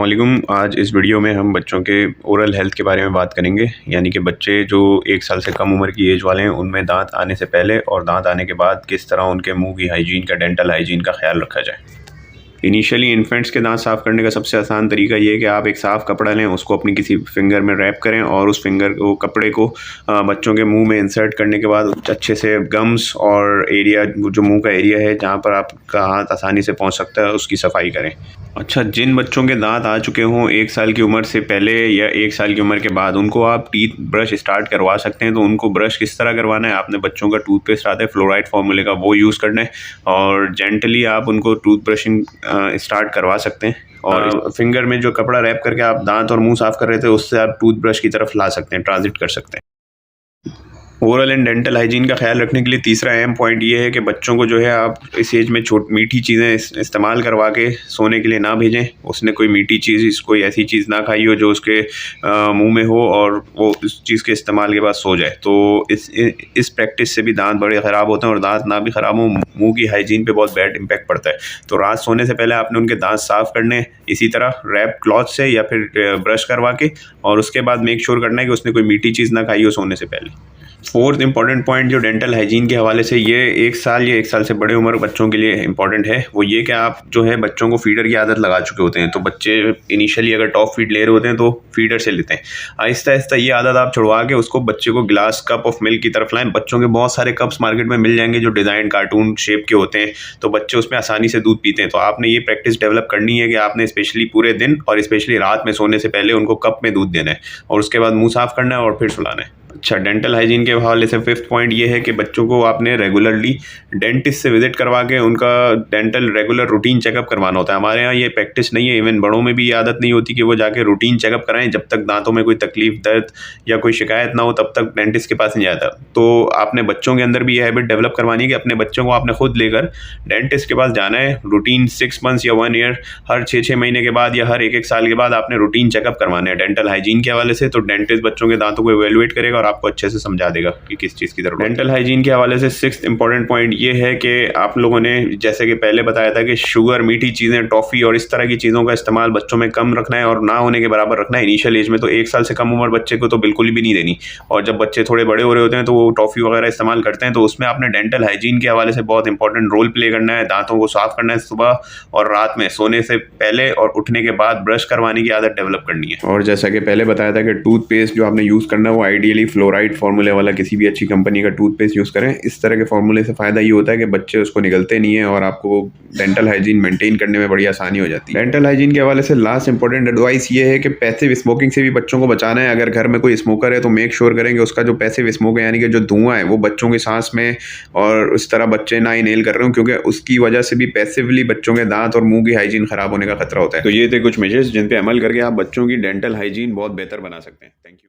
अस्सलाम वालेकुम। आज इस वीडियो में हम बच्चों के ओरल हेल्थ के बारे में बात करेंगे, यानी कि बच्चे जो 1 साल से कम उम्र की एज वाले हैं उनमें दांत आने से पहले और दांत आने के बाद किस तरह उनके मुंह की हाइजीन का, डेंटल हाइजीन का ख्याल रखा जाए। इनिशियली इन्फेंट्स के दांत साफ़ करने का सबसे आसान तरीका ये है कि आप एक साफ़ कपड़ा लें, उसको अपनी किसी फिंगर में रैप करें और उस फिंगर को, कपड़े को बच्चों के मुंह में इंसर्ट करने के बाद अच्छे से गम्स और एरिया, जो मुंह का एरिया है जहाँ पर आपका हाथ आसानी से पहुँच सकता है, उसकी सफाई करें। अच्छा, जिन बच्चों के दांत आ चुके हों 1 साल की उम्र से पहले या 1 साल की उम्र के बाद, उनको आप टीथ ब्रश स्टार्ट करवा सकते हैं। तो उनको ब्रश किस तरह करवाना है, आपने बच्चों का टूथपेस्ट आता है फ्लोराइड फार्मूले का, वो यूज़ करना है और जेंटली आप उनको टूथ ब्रशिंग स्टार्ट करवा सकते हैं। और फिंगर में जो कपड़ा रैप करके आप दांत और मुंह साफ़ कर रहे थे, उससे आप टूथ ब्रश की तरफ ला सकते हैं, ट्रांजिट कर सकते हैं। ओरल एंड डेंटल हाइजीन का ख्याल रखने के लिए तीसरा अहम पॉइंट ये है कि बच्चों को जो है आप इस एज में मीठी चीज़ें इस्तेमाल करवा के सोने के लिए ना भेजें। उसने कोई मीठी चीज़, कोई ऐसी चीज़ ना खाई हो जो उसके मुंह में हो और वो उस चीज़ के इस्तेमाल के बाद सो जाए। तो इस प्रैक्टिस से भी दांत बड़े ख़राब होते हैं और दांत ना भी ख़राब हो, मुँह की हाइजीन पर बहुत बैड इम्पैक्ट पड़ता है। तो रात सोने से पहले आपने उनके दाँत साफ़ करने, इसी तरह रैप क्लॉथ से या फिर ब्रश करवा के, और उसके बाद मेक श्योर करना है कि उसने कोई मीठी चीज़ ना खाई हो सोने से पहले। फोर्थ इंपॉर्टेंट पॉइंट जो डेंटल हाइजीन के हवाले से, ये 1 साल या 1 साल से बड़े उम्र बच्चों के लिए इंपॉर्टेंट है, वो ये कि आप जो है बच्चों को फीडर की आदत लगा चुके होते हैं। तो बच्चे इनिशियली अगर टॉप फीड ले रहे होते हैं तो फीडर से लेते हैं। आहिस्ता आहिस्ता ये आदत आप छुड़वा के उसको बच्चे को ग्लास कप ऑफ मिल्क की तरफ लाएं। बच्चों के बहुत सारे कप्स मार्केट में मिल जाएंगे जो डिज़ाइन कार्टून शेप के होते हैं, तो बच्चे उसमें आसानी से दूध पीते हैं। तो आपने ये प्रैक्टिस डेवलप करनी है कि आपने स्पेशली पूरे दिन और स्पेशली रात में सोने से पहले उनको कप में दूध देना है और उसके बाद मुँह साफ़ करना है और फिर सुलाना है। अच्छा, डेंटल हाइजीन के हवाले से 5th पॉइंट ये है कि बच्चों को आपने रेगुलरली डेंटिस्ट से विजिट करवा के उनका डेंटल रेगुलर रूटीन चेकअप करवाना होता है। हमारे यहाँ ये प्रैक्टिस नहीं है, इवन बड़ों में भी ये आदत नहीं होती कि वो जाके रूटीन चेकअप कराएं। जब तक दांतों में कोई तकलीफ, दर्द या कोई शिकायत ना हो तब तक डेंटिस्ट के पास नहीं जाता। तो आपने बच्चों के अंदर भी ये हैबिट डेवलप करवानी है कि अपने बच्चों को आपने खुद लेकर डेंटिस्ट के पास जाना है। रूटीन 6 मंथ्स या 1 ईयर, हर 6-6 महीने के बाद या हर 1-1 साल के बाद आपने रूटीन चेकअप करवाना है डेंटल हाइजीन के हवाले से। तो डेंटिस्ट बच्चों के दांतों को इवेलुएट करेगा और आपको अच्छे से समझा देगा कि किस चीज़ की जरूरत है। डेंटल हाइजीन के हवाले से 6th इंपॉर्टेंट पॉइंट ये है कि आप लोगों ने जैसे कि पहले बताया था कि शुगर, मीठी चीज़ें, टॉफ़ी और इस तरह की चीज़ों का इस्तेमाल बच्चों में कम रखना है और ना होने के बराबर रखना है इनिशियल एज में। तो 1 साल से कम उम्र बच्चे को तो बिल्कुल भी नहीं देनी। और जब बच्चे थोड़े बड़े हो रहे होते हैं तो वो टॉफ़ी वगैरह इस्तेमाल करते हैं, तो उसमें आपने डेंटल हाइजीन के हवाले से बहुत इंपॉर्टेंट रोल प्ले करना है। दांतों को साफ़ करना है सुबह और रात में, सोने से पहले और उठने के बाद ब्रश करवाने की आदत डेवलप करनी है। और जैसा कि पहले बताया था कि टूथपेस्ट जो आपने यूज़ करना है वो आइडियली फ्लोराइड फार्मूले वाला किसी भी अच्छी कंपनी का टूथपेस्ट यूज़ करें। इस तरह के फार्मूले से फ़ायदा ये होता है कि बच्चे उसको निगलते नहीं है और आपको डेंटल हाइजीन मेंटेन करने में बड़ी आसानी हो जाती है। डेंटल हाइजीन के हवाले से लास्ट इंपॉर्टेंट एडवाइस ये है कि पैसिव स्मोकिंग से भी बच्चों को बचाना है। अगर घर में कोई स्मोकर है तो मेक श्योर करें कि उसका जो पैसिव स्मोक है, यानी कि जो धुआं है, वो बच्चों की सांस में और उस तरह बच्चे ना इनहेल कर रहे हो, क्योंकि उसकी वजह से भी पैसिवली बच्चों के दांत और मुंह की हाइजीन खराब होने का खतरा होता है। तो ये थे कुछ मेजर्स जिन पे अमल करके आप बच्चों की डेंटल हाइजीन बहुत बेहतर बना सकते हैं। Thank you.